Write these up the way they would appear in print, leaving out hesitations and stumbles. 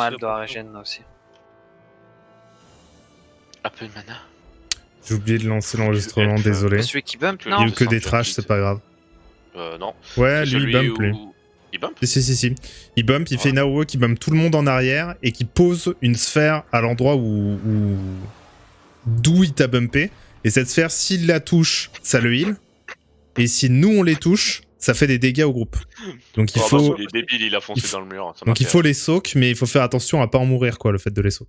Attends, elle doit régénérer aussi. Un peu de mana. J'ai oublié de lancer l'enregistrement, désolé. Celui qui bump, Que non? Il y a eu que des Descend trash, vite. c'est pas grave. Non. Ouais, C'est lui, il celui bump, lui. où... Il bump? Si. Il bump, il fait une AOE qui bump tout le monde en arrière et qui pose une sphère à l'endroit d'où il t'a bumpé. Et cette sphère, s'il la touche, ça le heal. Et si nous, on les touche, ça fait des dégâts au groupe. Donc il faut... Il est débile, il a foncé dans le mur. Donc il faut les soaks, mais il faut faire attention à pas en mourir, quoi, le fait de les soak.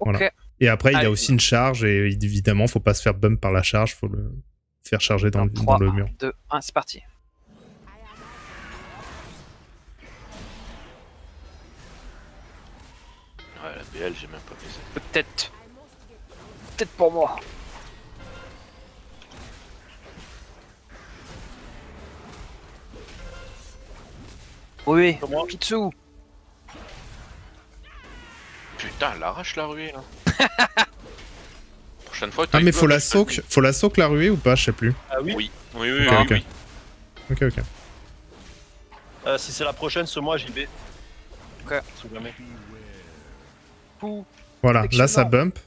Ok. Voilà. Et après, il a Allez. aussi une charge, et évidemment, faut pas se faire bump par la charge, faut le faire charger dans 3, le mur. 2, 1, c'est parti. Ouais, la BL, j'ai même pas fait ça. Peut-être. Peut-être pour moi. Oui, Pitsu. Putain, elle arrache la ruée là. Prochaine fois, Ah, mais faut la soak la ruée ou pas, je sais plus. Ah oui, Oui. Ok. Ok. Si c'est la prochaine, ce mois, j'y vais. Ok. Si jamais. Pou. Voilà, là ça Excellent. bump.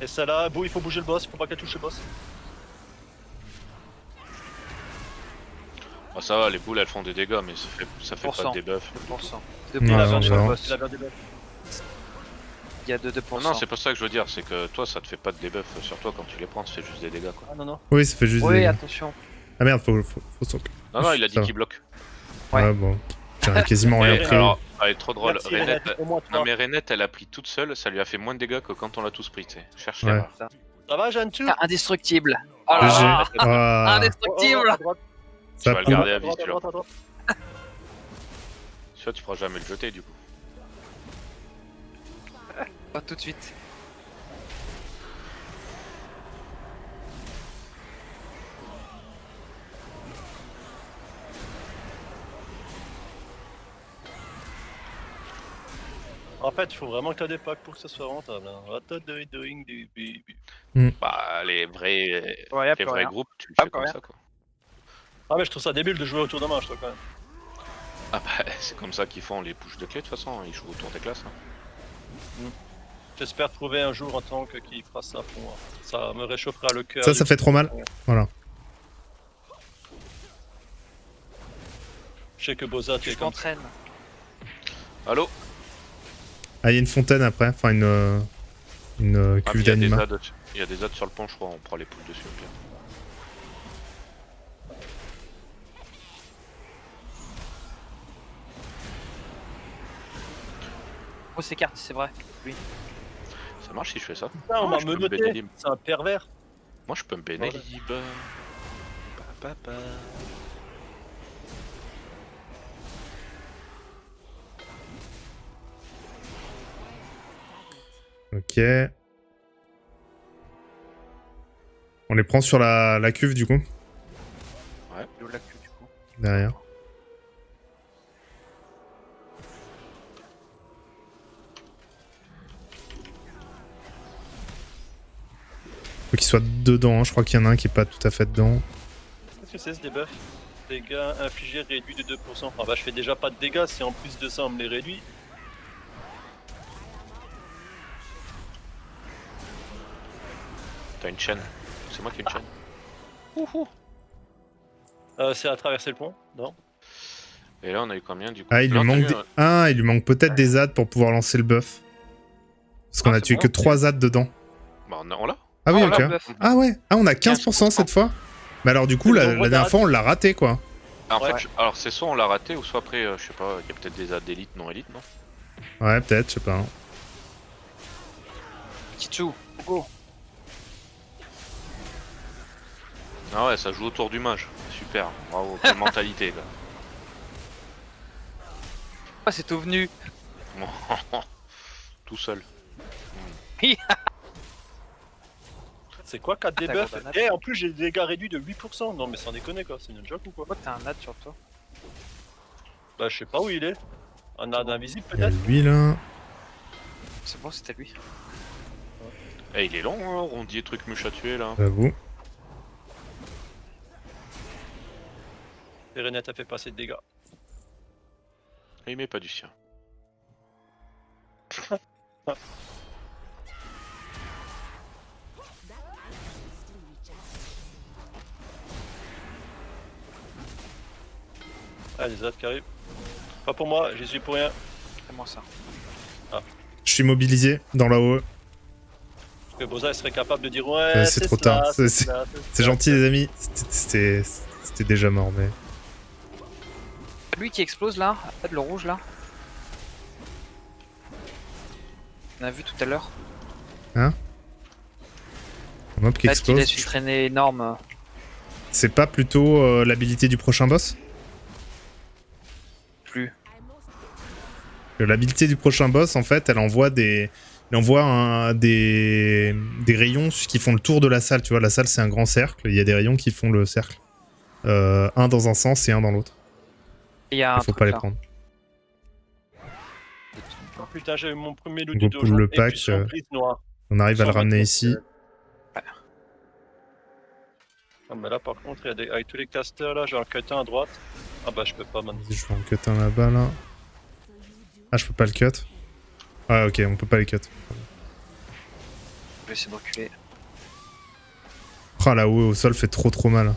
Et celle-là, il faut bouger le boss, il faut pas qu'elle touche le boss. Ah, ça va, les boules elles font des dégâts, mais ça fait pas de debuff. 2%. Ouais, 2% on sur le verra. boss. Il a bien des buffs. Il y a de 2%. Non, c'est pas ça que je veux dire, c'est que toi ça te fait pas de debuff sur toi quand tu les prends, ça fait juste des dégâts quoi. Ah non. Oui, ça fait juste des Oui, dégâts. attention. Ah merde, faut soak. Non, il a dit Ça va. qu'il bloque. Ouais. Ouais, bon. J'aurais quasiment rien Et pris. alors, elle est trop drôle. Merci, Renette, Renette, au moins toi. non mais Renette elle a pris toute seule, ça lui a fait moins de dégâts que quand on l'a tous pris, tu sais. Cherche Ouais. l'erreur. Ça va, Jeanne, tu Ah, indestructible. Oh là GG. là. Ah, Indestructible. à droite, Tu ça vas le poule. garder à à vie, droite, à tu vois. droite, à droite. Tu pourras jamais le jeter du coup. Pas tout de suite. En fait, il faut vraiment que t'aies des packs pour que ça soit rentable. Hein. What are you doing, baby? Bah les vrais, Ouais, y'a les plus vrais rien. groupes, tu le Ah, fais comme rien. ça quoi. Ah, mais je trouve ça débile de jouer autour d'un match, toi, quand même. Ah bah c'est comme ça qu'ils font les pushes de clé de toute façon, ils jouent autour des classes. Hein. J'espère trouver un jour un tank qui fera ça pour moi. Ça me réchauffera le cœur. ça fait trop mal. Voilà. Je sais que Boza, tu es Je comme m'entraîne. Allô? Ah, il y a une fontaine après, enfin une Ah, mais cuve il y a des d'anima. adds, il y a des adds sur le pont je crois, on prend les poules dessus au pire. Oh, c'est carte, c'est vrai. Oui. Ça marche si je fais ça? ça, on m'a je peux me menotté. bénélim. C'est un pervers. Moi je peux me bénélim. Ok. On les prend sur la cuve du coup, Le lac, du coup. derrière. Faut qu'ils soient dedans, hein. Je crois qu'il y en a un qui est pas tout à fait dedans. Qu'est-ce que c'est ce debuff? Dégâts infligés réduits de 2%. Ah bah je fais déjà pas de dégâts, si en plus de ça on me les réduit. T'as une chaîne. C'est moi qui ai une chaîne. C'est à traverser le pont? Non. Et là on a eu combien du coup? Ah, il lui Là, on a manque eu il lui manque peut-être des adds pour pouvoir lancer le buff. Parce qu'on Ah, a c'est tué bon. que 3 adds dedans. Bah on l'a. Ah oui, Oh, ok. là, bluff. Ah ouais, ah on a 15% cette fois. Mais alors du coup, C'est la le nombre dernière d'adds. fois on l'a raté quoi. En Ouais. fait, alors c'est soit on l'a raté ou soit après, je sais pas, il y a peut-être des adds d'élite, non élite, non? Ouais, peut-être, je sais pas. Kitsu, go. Ah ouais, ça joue autour du mage. Super, bravo, quelle mentalité là. Oh, c'est tout venu. Tout seul. C'est quoi 4 t'as debuffs? grenade. Et en plus j'ai des dégâts réduits de 8%. Non mais sans déconner quoi, c'est une joke ou quoi? Pourquoi t'as un ad sur toi? Bah je sais pas où il est. Un ad invisible Il y a peut-être? lui là. C'est bon, c'était lui. Eh, il est long, hein, rondier truc mouche à tuer là. J'avoue. Et Renette a fait passer de dégâts. Il met pas du sien. Ah, les autres qui arrivent. Pas pour moi, j'y suis pour rien. C'est moi ça. Je suis mobilisé dans la haut. Parce que Boza serait capable de dire ouais, c'est trop cela, tard. c'est C'est cela, c'est gentil les amis. C'était déjà mort mais... Lui qui explose là, en fait, le rouge là. On a vu tout à l'heure. Un mob qui En fait, il laisse explose. une traînée énorme. C'est pas plutôt l'habilité du prochain boss? Plus. L'habilité du prochain boss, en fait, elle envoie des rayons qui font le tour de la salle. Tu vois, la salle, c'est un grand cercle. Il y a des rayons qui font le cercle. Un dans un sens et un dans l'autre. Il y a un Il faut truc pas les là. prendre. Oh putain, j'avais mon premier loot Donc, de on dojo. le Et pack, puis son brise noir. On arrive à le 120, ramener ici. Ah, mais là, par contre, il y a avec tous les casters là, j'ai un cut à droite. Ah bah, je peux pas maintenant. Vas-y, je vais en cut un là-bas, là. Ah, je peux pas le cut. Ah, ok, on peut pas les cut. Je vais essayer de reculer. Ah, là haut au sol fait trop mal.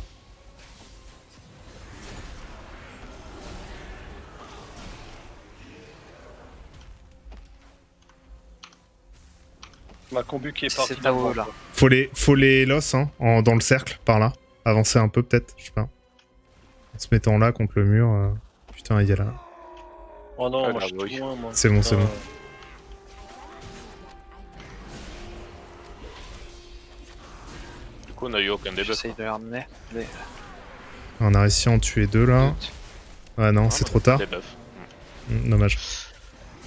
Ma combu qui est partie. C'est Tao là. Faut les loss, hein, dans le cercle, par là. Avancer un peu, peut-être, je sais pas. En se mettant là contre le mur. Putain, il y a là. Oh non, Ah, moi là, je suis oui. trop loin, moi. C'est bon, c'est Putain. bon. Du coup, on a eu aucun debuff. J'essaye de les ramener. Les... On a réussi à en tuer deux, là. Ah non, c'est trop tard. Debuff. Dommage.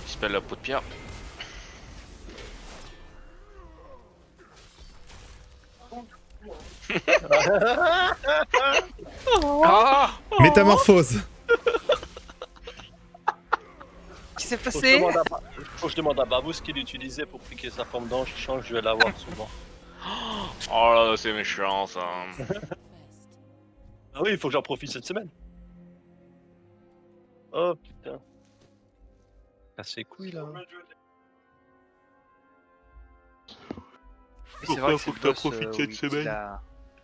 Il se pèle la peau de pierre. Oh, Métamorphose. qu'est-ce qui s'est Faut que je passé? demande à faut que je demande à Babou ce qu'il utilisait pour piquer sa forme d'ange. Je sens que je vais l'avoir souvent. Oh là, c'est méchant ça. Ah oui, il faut que j'en profite cette semaine. Oh putain. Casse les couilles là. Et c'est vrai que faut c'est que le t'en boss, profites où cette il semaine.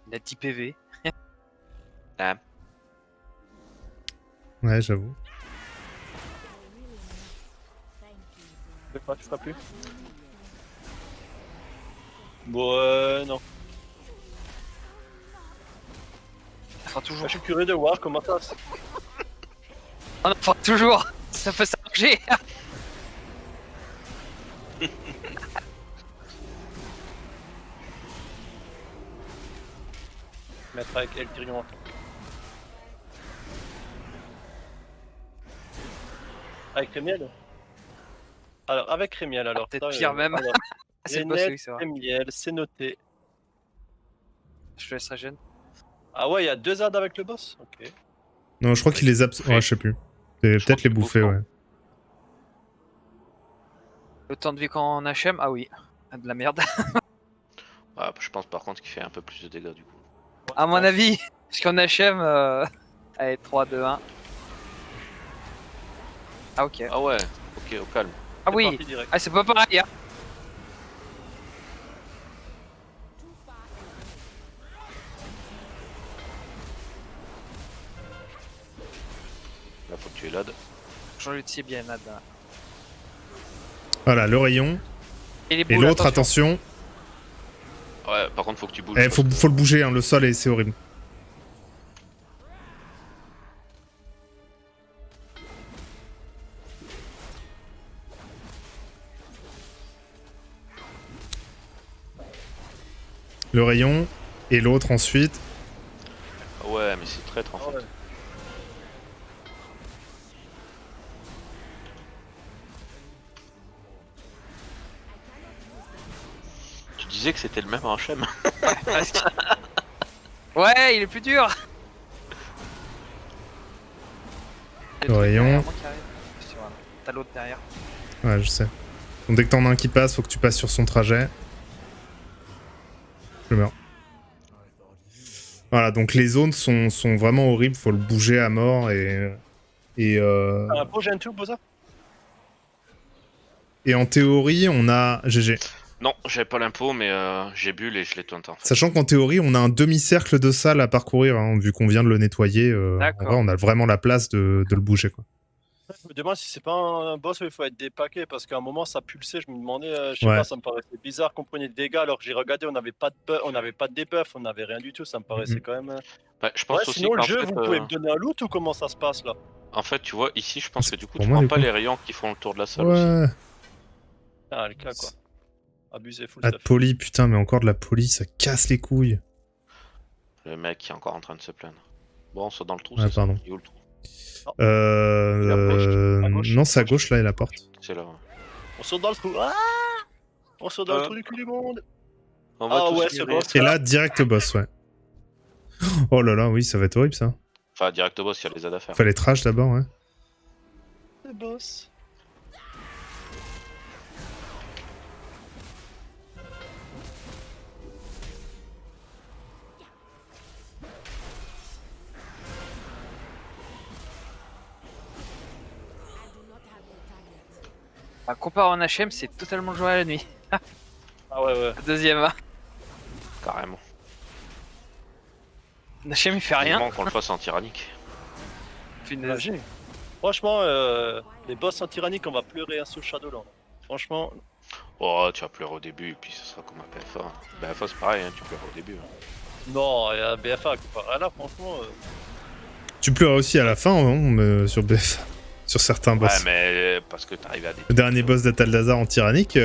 il a 10 PV. Ouais, j'avoue. Tu feras plus. Bon, non. Ça fera toujours. Je suis curieux de voir comment ça se... On en fera toujours. Ça peut s'arranger. mettre avec El Tyrion. Avec Rémiel. Alors, avec Rémiel, alors. Peut-être ça, pire même. alors, C'est le boss, Renette, oui, c'est vrai. Rémiel, c'est noté. Je te laisse régène. Ah ouais, il y a 2 adds avec le boss. Ok. Non, je crois qu'il les a... Ouais, je sais plus. C'est peut-être les bouffer, ouais. Le temps de vie quand on HM, ah oui. De la merde. Ah, je pense par contre qu'il fait un peu plus de dégâts du coup. À mon avis, parce qu'en HM, allez, 3, 2, 1. Ah ok. Ah ouais, ok, au calme. Ah C'est oui. parti direct. Ah c'est pas pareil hein. Là, faut que tu es lad. Jean-Luc c'est bien Nad. Voilà, le rayon. Et, les Et boules, l'autre, attention. Ouais, par contre, faut que tu bouges. Eh, parce faut que- le bouger, hein, le sol, c'est horrible. Le rayon. Et l'autre ensuite. Ouais, mais c'est traître en Ah fait. ouais. Tu disais que c'était le même en HM. Presque. Ouais, il est plus dur. Le rayon. T'as l'autre derrière. Ouais, je sais. Donc dès que t'en as un qui passe, faut que tu passes sur son trajet. Je meurs. Voilà, donc les zones sont vraiment horribles, faut le bouger à mort et Et, Un beau gen tout, Boza. et en théorie, on a GG. Non, j'avais pas l'impôt, mais j'ai bulle et je l'ai taunt en fait. Sachant qu'en théorie, on a un demi-cercle de salle à parcourir, hein, vu qu'on vient de le nettoyer. En D'accord. vrai, on a vraiment la place de le bouger, quoi. Je me demande si c'est pas un boss où il faut être dépaqué parce qu'à un moment ça pulsait. Je me demandais, je sais Ouais. pas, ça me paraissait bizarre qu'on prenait des dégâts alors que j'ai regardé, on n'avait pas de debuff, on n'avait rien du tout. Ça me paraissait Mhm. quand même. Bah, je pense Ouais, aussi sinon le qu'en jeu, fait, vous pouvez me donner un loot ou comment ça se passe là? en fait, tu vois, ici, je pense C'est que du coup, pour tu moi, prends du pas coup. les rayons qui font le tour de la salle aussi. Ouais. Ah, le cas quoi. Abusé, full Pas de stuff. poli, putain, mais encore de la poli, ça casse les couilles. Le mec qui est encore en train de se plaindre. Bon, on saute dans le trou, Ouais, c'est ça. pardon. Il est où le trou? À gauche. Non, c'est à gauche, là, et la porte. C'est là. Ouais. On saute dans le trou. Ah, on saute dans le trou du cul du monde. On va Ah tous ouais, y c'est aller. bon. Et là, direct boss, ouais. Oh là là, oui, ça va être horrible, ça. Enfin, direct au boss, il y a les aides à faire. Fallait trash d'abord, ouais. C'est boss. Bah, comparé en HM, c'est totalement joué à la nuit. Ah ouais, ouais. Deuxième. Hein. Carrément. En HM, il fait rien. Vivement qu'on le fasse en tyrannique. Punaise. Franchement, les boss en tyrannique, on va pleurer un sous Shadowland. Franchement, Oh, tu vas pleurer au début, et puis ce sera comme un BFA. BFA, c'est pareil, hein, tu pleures au début. Hein. non, il y a BFA comparé à là, franchement. Tu pleuras aussi à la fin, hein, sur BF. Sur certains boss. Ouais, mais parce que t'arrives à des. Le dernier boss d'Ataldazar en tyrannique,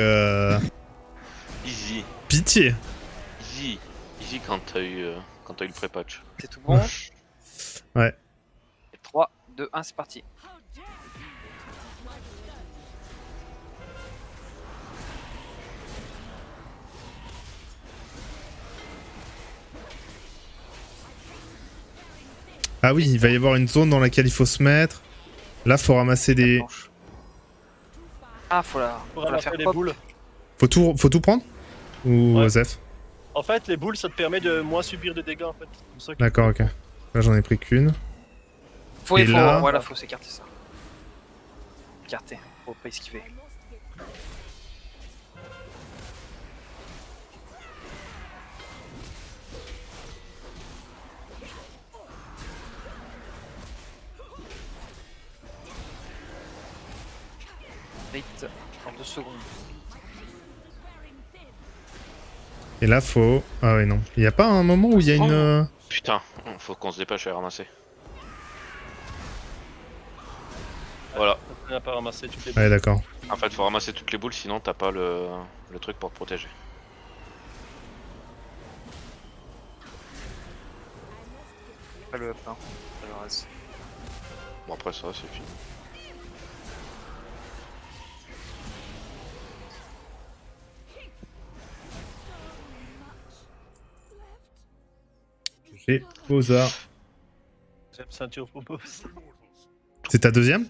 Easy. pitié. Easy quand t'as eu le pré-patch. C'est tout bon. Ouais. 3, 2, 1, c'est parti. Ah oui, il va y avoir une zone dans laquelle il faut se mettre. Là, faut ramasser des... Planche. Ah, faut la Pour ramasser faire les pop. boules. Faut tout prendre? Ou Ouais. Osef? En fait, les boules, ça te permet de moins subir de dégâts en fait. C'est pour ça que- D'accord, ok. Là, j'en ai pris qu'une. Faut, Et là- voilà, faut s'écarter ça. Écarter, faut pas esquiver. Vite, en 2 secondes. Et là, faut... Ah ouais, non. Il y a pas un moment où il y a une... Putain, faut qu'on se dépêche à les ramasser. Voilà. On n'a pas ramassé toutes les boules. Ouais, d'accord. En fait, faut ramasser toutes les boules, sinon t'as pas le truc pour te protéger. Pas le up, hein. Ça le reste. Bon, après ça, c'est fini. J'ai Oza. Deuxième ceinture pour boss. C'est ta deuxième?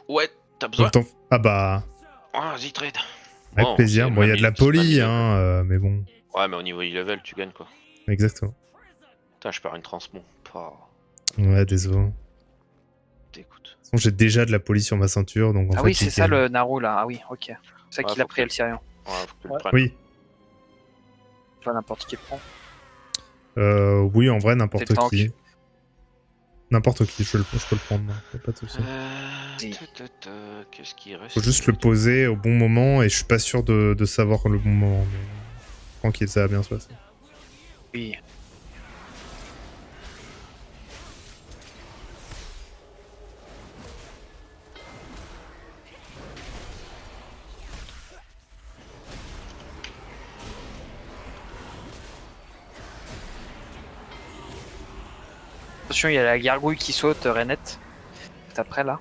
Ouais, t'as besoin. Donc, ah bah... Ah, vas-y, trade. Avec Bon, plaisir. c'est Bon, il y a même de la une petite poli, manip. hein, mais bon. Ouais, mais au niveau e-level, tu gagnes quoi. Exactement. Putain, je perds une transmon. Pah, Ouais, désolé. t'écoutes. De toute façon, j'ai déjà de la poli sur ma ceinture, donc en Ah fait... oui, c'est ça nickel. le Naru là. Ah oui, ok. C'est ça Ouais, qu'il a faut pris que- El Sirion. Ouais, faut que tu le Ouais. prennes. Oui. Pas n'importe qui le prend. Oui, en vrai, n'importe C'est le tank. qui. N'importe qui, je peux le prendre, hein, y a pas de souci. Qu'est-ce qui reste? Faut juste le poser au bon moment, et je suis pas sûr de savoir le bon moment, mais... Tranquille, ça va bien se passer. Oui. Attention, il y a la gargouille qui saute, Renette. Tout après là.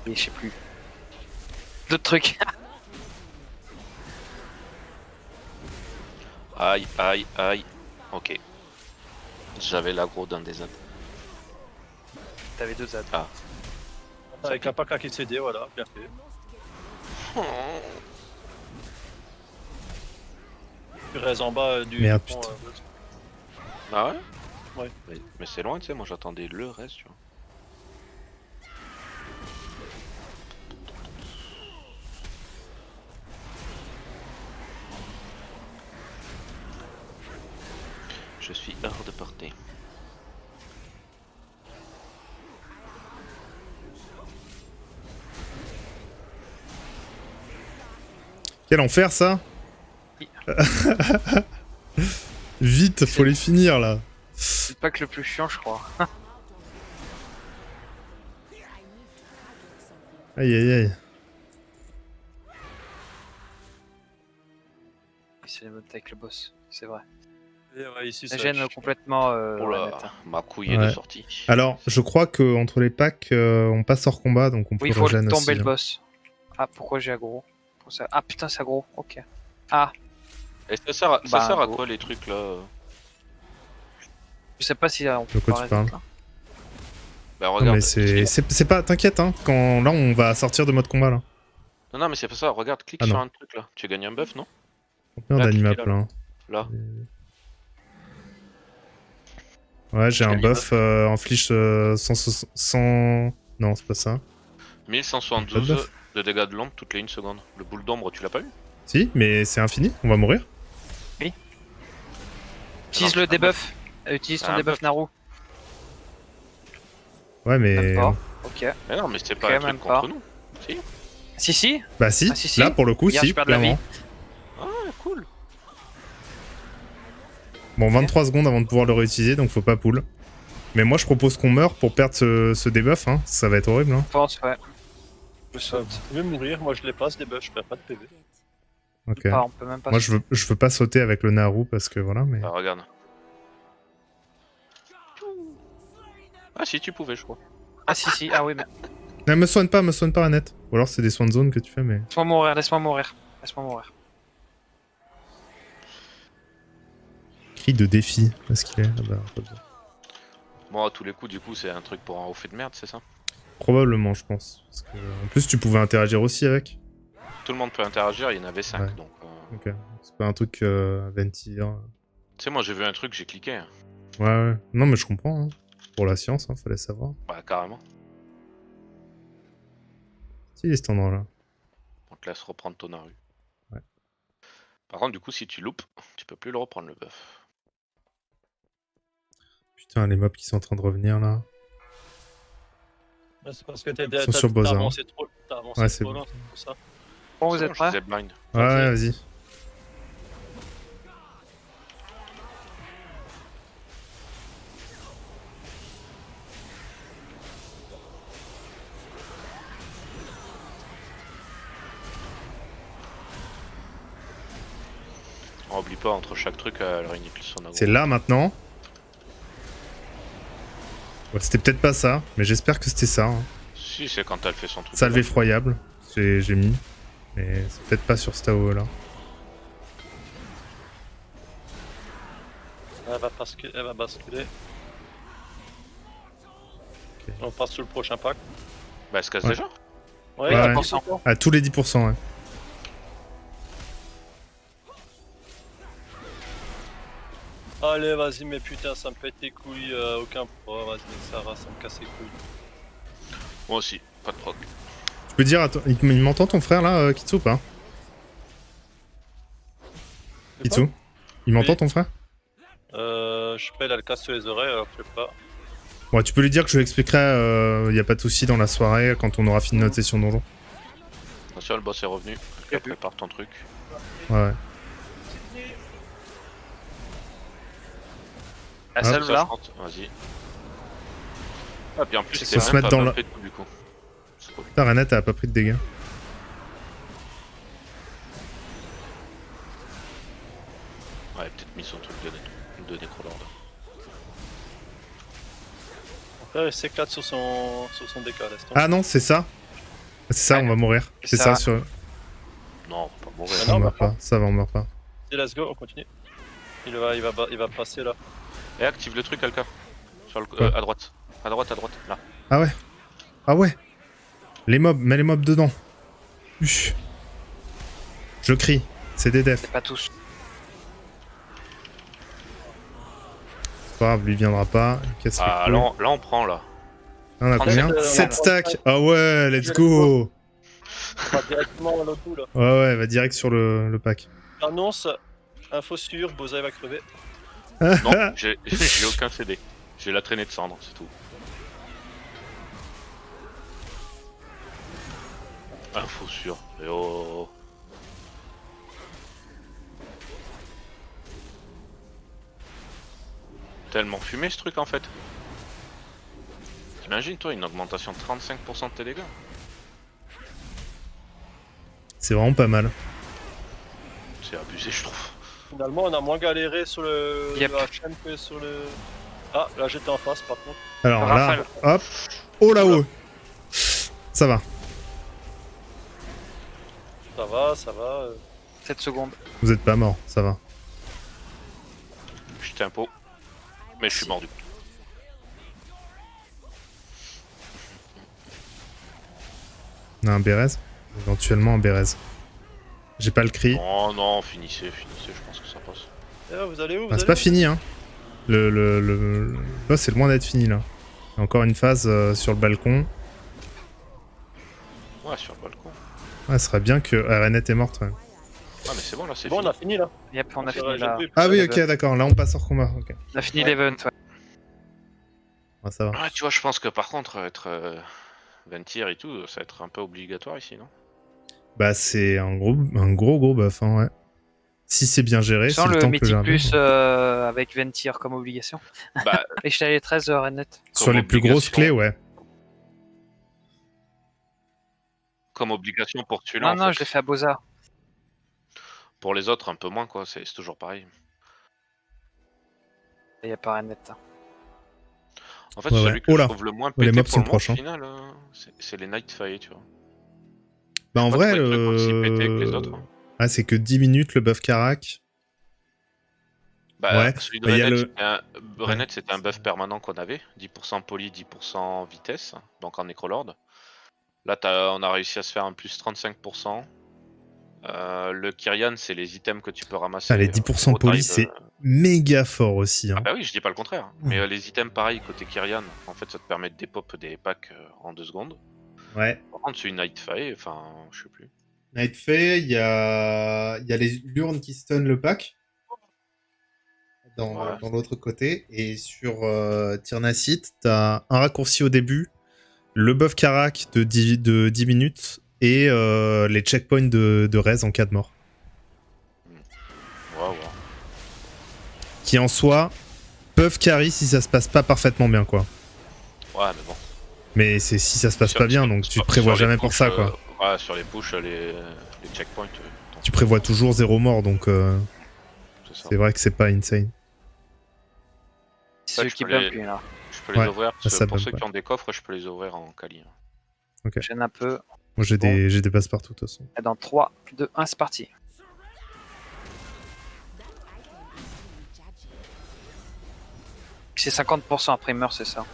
Et je sais plus. D'autres trucs. Aïe, aïe, aïe. Ok. J'avais l'aggro d'un des ZAD. T'avais 2 ZAD. Ah. Avec la PACA qui cédait, voilà, bien fait. Tu restes en bas du Merde, pont, putain. Ah ouais? Ouais. Mais c'est loin, tu sais, moi j'attendais le reste, tu vois. Je suis hors de portée. Quel enfer ça. Vite, faut les finir là. C'est pas que le plus chiant, je crois. Aïe aïe aïe. C'est les modes avec le boss, c'est vrai. Et ouais, ici, Ça ça gêne complètement. Oh la là, net, hein. ma couille est Ouais. de sortie. Alors, je crois que entre les packs, on passe hors combat, donc on peut Oui, il faut regen tomber aussi. le hein. boss. Ah, pourquoi j'ai aggro? Ah putain, c'est aggro, ok. Ah, Et ça sert Bah, à gros. quoi les trucs là? je sais pas si on peut De quoi pas tu parles? reset, là. Bah Non regarde. mais c'est pas... T'inquiète, hein, quand là on va sortir de mode combat là. Non, non, mais c'est pas ça, regarde, clique Ah sur non. un truc là. Tu gagnes un buff, non? Combien Là, d'animap cliquez là. là Là. Ouais, j'ai un Quel buff en fliche 100... Non, c'est pas ça. Pas de 1172 buff. de dégâts de l'ombre toutes les 1 seconde. Le boule d'ombre, tu l'as pas eu? Si, mais c'est infini, on va mourir. Utilise Non, le c'est un debuff. Utilise ton Ah, debuff buff. Naru. Ouais, mais... Même pas. Ok. Mais non, mais c'est pas Ok, un truc même contre pas. nous. Si. Si, si. Bah si, Ah, si. là pour le coup, Regarde, si, je perds de la clairement. vie. Ah, cool. Bon, 23 secondes avant de pouvoir le réutiliser, donc faut pas pull. Mais moi je propose qu'on meure pour perdre ce debuff, hein. Ça va être horrible, hein. Je pense, ouais. Je Vous saute. pouvez mourir, moi je les passe des buffs, je perds pas de PV. Ok. Pas, on peut même pas. Moi je veux pas sauter avec le Naru parce que voilà, mais... Bah regarde. Ah si, tu pouvais, je crois. Ah, si. Ah, oui, mais. Non, me soigne pas, Annette. Ou alors c'est des soins de zone que tu fais, mais... Laisse-moi mourir, laisse-moi mourir. Laisse-moi mourir. Cri de défi, où est-ce qu'il est? Ah bah, pas besoin. Bon, à tous les coups, du coup, c'est un truc pour un haut fait de merde, c'est ça? Probablement, je pense. Parce que, en plus, tu pouvais interagir aussi avec. Tout le monde peut interagir, il y en avait 5, Ouais. donc... Ok. C'est pas un truc Venti. Hein. Tu sais, moi j'ai vu un truc, j'ai cliqué. Hein. Ouais. Non, mais je comprends. Hein. Pour la science, hein, fallait savoir. Bah carrément. Si, cet endroit-là. On te laisse reprendre ton Naru. Ouais. Par contre, du coup, si tu loupes, tu peux plus le reprendre le buff. Putain, les mobs qui sont en train de revenir là. Ouais, c'est parce que sont sur Boza, hein. avancé trop, t'as avancé Ouais, c'est trop bon. loin, c'est pour ça. Bon, vous C'est êtes bon, je prêts? faisais blind. Ouais, vas-y. On oublie pas, entre chaque truc, elle réunit son aggro. C'est là maintenant. Ouais, c'était peut-être pas ça, mais j'espère que c'était ça. Hein. Si, c'est quand elle fait son truc. Salve effroyable, j'ai mis. Mais c'est peut-être pas sur cet AOE là. Elle va basculer. Ok. On passe sur le prochain pack. Bah, elle se casse Ouais. déjà. Ouais, Ouais. 10%. À tous les 10%, ouais. Allez, vas-y, mais putain, ça me pète les couilles, aucun pro, vas-y, ça va, ça me casse les couilles. Moi aussi, pas de proc. Tu peux dire, à il m'entend ton frère là, Kitsu ou pas? Kitsu? Il m'entend Oui. ton frère? Je sais pas, il a le casque sur les oreilles, alors je sais pas. Ouais, tu peux lui dire que je lui expliquerai, y a pas de souci dans la soirée quand on aura fini notre session donjon. Attention, le boss est revenu. Prépare ton truc. Ouais. La Ah, salve Ça, là. je pense, vas-y. Ah, puis en plus, C'est c'est se même mettre pas dans buffé la- tout, du coup. C'est cool. Putain, Renette, elle a pas pris de dégâts. Ouais, peut-être mis son truc de Necrolord. Mon frère, il s'éclate sur son DK à l'instant. Ah non, c'est ça. C'est ça, Ouais. on va mourir. C'est C'est ça ça. sur... Non, faut pas mourir. Ah On non, meurt bah, pas. Ça va, on meurt pas. Allez, let's go, on continue. Il va passer là. Et active le truc, Alka. Sur le, Ouais. à droite. À droite, là. Ah ouais. Ah ouais. Les mobs, mets les mobs dedans. Uch. Je crie. C'est des defs. C'est pas tous. Pas grave, lui viendra pas. Il casse les Ah, couilles. là, on prend là. On a combien 37, 7 stacks. Ah ouais, let's go. On va directement à l'autre bout là. Ouais, va direct sur le pack. Annonce, info sûre, Bozai va crever. Non, j'ai aucun CD. J'ai la traînée de cendres, c'est tout. Info sûre. Et oh. Tellement fumé ce truc en fait. T'imagines toi une augmentation de 35% de tes dégâts. C'est vraiment pas mal. C'est abusé je trouve. Finalement, on a moins galéré sur le Yep. HM que sur le. Ah, là j'étais en face par contre. Alors là, Rafale. hop. Oh là-haut. Ça va. Ça va, ça va. 7 secondes. Vous êtes pas mort, ça va. J'étais un pot. Mais je suis mort du coup. On a un Bérez. Éventuellement un Bérez. J'ai pas le cri. Oh non, finissez, je pense que ça passe. Eh, vous allez où vous Ah, c'est allez pas où fini, hein. Le boss est loin d'être fini, là. Il y a encore une phase sur le balcon. Ouais, sur le balcon. Ah, ce serait bien que Arenette est morte, ouais. Ah mais c'est bon là, c'est Bon, fini. on a fini là. Yep, on a J'ai fini là. pris- Ah oui, Ouais, ok, d'accord. Là, on passe hors combat. Ok. On a fini Ouais. l'event, ouais. Ah, ça va. Ouais, tu vois, je pense que par contre, être 20 tiers et tout, ça va être un peu obligatoire ici, non? Bah, c'est un gros buff, hein, ouais. Si c'est bien géré, Sans si le le temple Mythic gère bien. Plus avec Ventir comme obligation. Bah, Et je t'avais 13 de Renet. Sur comme les plus grosses obligation- clés, ouais. Comme obligation pour tuer Non, non, je l'ai fait à Boza. Pour les autres, un peu moins, quoi, c'est toujours pareil. Il n'y a pas Renet. En fait, Ouais, celui ouais. que Oh je là. trouve le moins Les pété mobs pour sont le moment, proches, au hein. final, c'est les Nightfire, tu vois. Bah, en Pas vrai, trouvé de truc aussi pété que les autres, hein. Ah, c'est que 10 minutes le buff Karak. Bah, Ouais. celui de Bah, il y a Renet, le- c'était un buff permanent qu'on avait, 10% poly, 10% vitesse, donc en Necrolord. Là, on a réussi à se faire un plus 35%. Le Kyrian, c'est les items que tu peux ramasser. Ah, les 10% au poli, dive, c'est méga fort aussi. Ah Hein. bah oui, je dis pas le contraire. Mais les items pareil côté Kyrian, en fait, ça te permet de dépop des packs en 2 secondes. Ouais. Par contre, c'est une Nightfire, enfin, je sais plus. Nightfay, il y a les Lurnes qui stun le pack. Ouais. Dans l'autre côté. Et sur Tyrnacite, t'as un raccourci au début, le buff Karak de 10 minutes et les checkpoints de res en cas de mort. Ouais. Qui en soi peuvent carry si ça se passe pas parfaitement bien, quoi. Ouais, mais bon. Mais c'est si ça se passe pas bien, donc tu te prévois jamais pour ça, quoi. Ouais, sur les push, les checkpoints. Tu prévois toujours 0 mort, donc c'est ça. c'est vrai que c'est pas insane. C'est Ouais, ceux je qui peux bump les- lui là. Je peux les Ouais, ouvrir, parce ça que pour bump, ceux ouais. qui ont des coffres, je peux les ouvrir en Kali. Gêne un peu. Moi j'ai des passe-partout de toute façon. Et dans 3, 2, 1, c'est parti. C'est 50% après il meurt, c'est ça.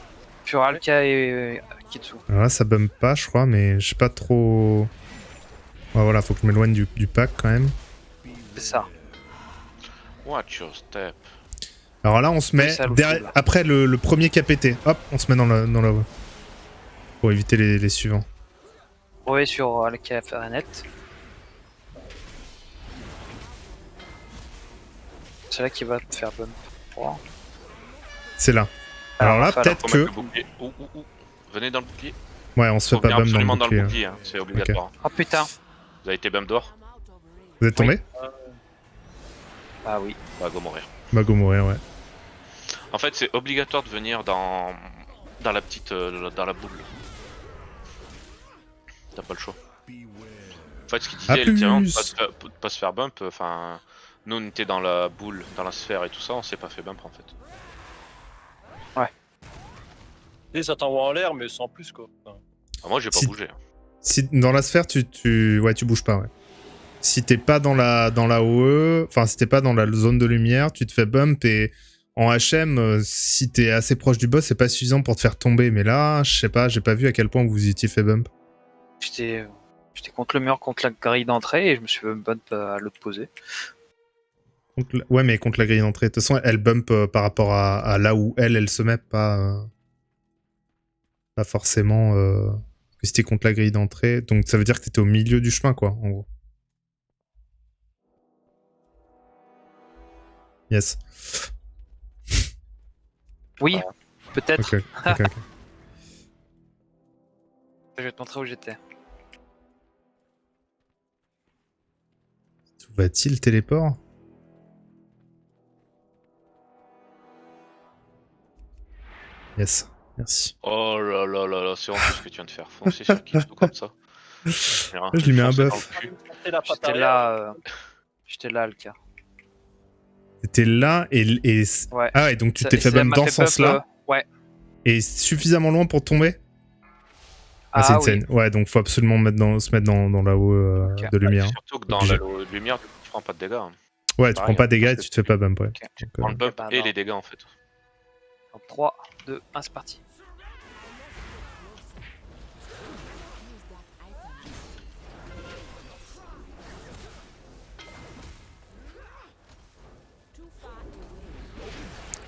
Sur Alka et Kitsu. Alors là ça bump pas je crois, mais je sais pas trop... Ouais, voilà, faut que je m'éloigne du pack quand même. C'est ça. Watch your step. Alors là on se met Oui, ça louche derrière, tout, là. après le premier qui a pété. Hop, on se met dans la voie. Pour éviter les suivants. Ouais, sur Alka et Renet. C'est là qui va te faire bump. Oh. C'est là. Alors là Rafale. peut-être Faut que... mettre le bouclier. Ouh. Venez dans le bouclier. Ouais, on se fait Faut pas venir bump dans le absolument dans bouclier. le bouclier, hein. C'est obligatoire. Oh putain. Vous avez été bump dehors? Vous êtes tombé? Ah oui. Bah, go mourir. Bah go mourir, ouais. En fait, c'est obligatoire de venir dans la petite, dans la boule. T'as pas le choix. En fait, ce qu'il À disait, le tyran, de plus. pas se faire bump, enfin, nous on était dans la boule, dans la sphère et tout ça, on s'est pas fait bump en fait. Et ça t'envoie en l'air, mais sans plus quoi. Enfin, Ah, moi j'ai pas Si- bougé. Si dans la sphère, tu bouges pas, ouais. Si t'es pas dans la OE, enfin si t'es pas dans la zone de lumière, tu te fais bump et en HM, si t'es assez proche du boss, c'est pas suffisant pour te faire tomber. Mais là, je sais pas, j'ai pas vu à quel point vous étiez fait bump. J'étais contre le mur, contre la grille d'entrée et je me suis bump à l'opposé. Ouais, mais contre la grille d'entrée. De toute façon, elle bump par rapport à là où elle se met, pas forcément que si t'es contre la grille d'entrée. Donc ça veut dire que t'étais au milieu du chemin, quoi, en gros. Yes. Oui, peut-être. Ok, ok, ok. Je vais te montrer où j'étais. Où va-t-il, téléport? Yes, merci. Oh là là là là, c'est honteux ce que tu viens de faire. Foncer sur Kitsu comme ça. Je lui mets un buff. C'est la patte J'étais arrière. là, Alka. T'étais là et... Ouais. Ah ouais, donc tu Ça- t'es fait ça bump m'a dans fait ce sens-là ouais. et suffisamment loin pour tomber? Ah, c'est Ah insane. oui. Ouais, donc faut absolument se mettre dans la haut Ok. de lumière. Surtout que dans Obligé. la lumière, tu prends pas de dégâts. Hein. Ouais, tu pareil, prends pas hein, de dégâts et parce tu que te fais pas bump, ouais. Ok. Tu Donc, prends le bump bah et non. les dégâts en fait. Donc 3, 2, 1, c'est parti.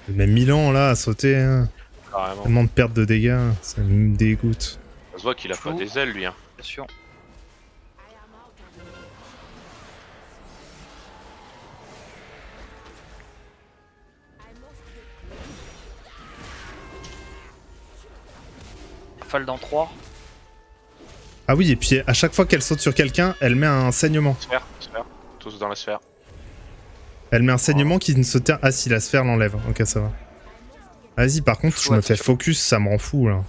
même 1000 ans là à sauter, hein. Carrément. Tellement de perte de dégâts, ça me dégoûte. Ça se voit qu'il a pas Flou. des ailes lui. Hein. Bien sûr. Rafale dans 3. Ah oui, et puis à chaque fois qu'elle saute sur quelqu'un, elle met un saignement. Sphère. Tous dans la sphère. Elle met un saignement qui ne se termine. Ah si, la sphère l'enlève. Ok, ça va. Vas-y, par contre, je Ouais, me fais attention. focus, ça me rend fou là.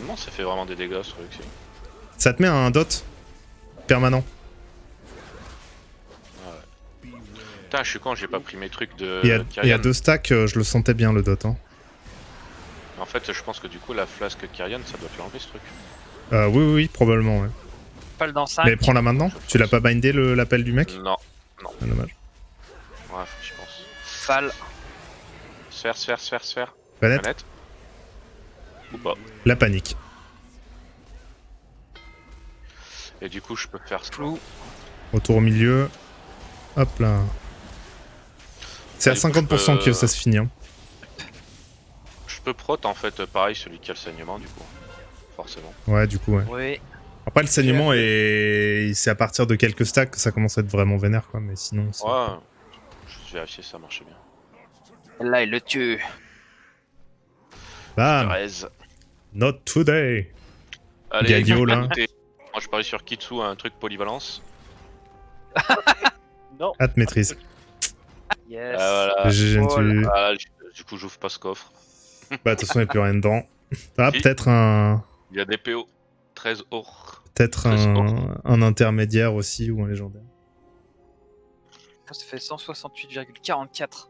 Non, ça fait vraiment des dégâts ce truc. Ça te met un dot permanent. Putain, je suis con, j'ai pas pris mes trucs de Et à Kyrian. 2 stacks, je le sentais bien le dot. Hein. En fait, je pense que du coup, la flasque Kyrian, ça doit te l'enlever ce truc. Oui, probablement, ouais. Rafale dans 5. Mais prends-la maintenant. Tu l'as pas bindé l'appel du mec? Non. Ah, dommage. Ouais, je pense. Rafale. Sphère. Planète. Planète. Ou pas. La panique. Et du coup, je peux faire ça. Flou. Retour au milieu. Hop là. C'est à Du coup, 50% je que peux- ça se finit. Hein. Je peux prot en fait, pareil, celui qui a le saignement du coup. Forcément. Ouais, du coup, ouais. Oui. Après, le saignement, c'est à partir de quelques stacks que ça commence à être vraiment vénère, quoi. Mais sinon, c'est... Ouais, je vais vérifier, ça marchait bien. Et là, il le tue. Bam! Thérèse. Not today! Allez, Gadio, là. écoutez, moi je parie sur Kitsu, un truc polyvalence. Non. Hâte maîtrise. Yes. Voilà. GG, Ah, du coup, j'ouvre pas ce coffre. Bah, de toute façon, il n'y a plus rien dedans. Ah, Si. peut-être un... Il y a des PO. 13 or. Peut-être un intermédiaire aussi, ou un légendaire. Ça fait 168,44.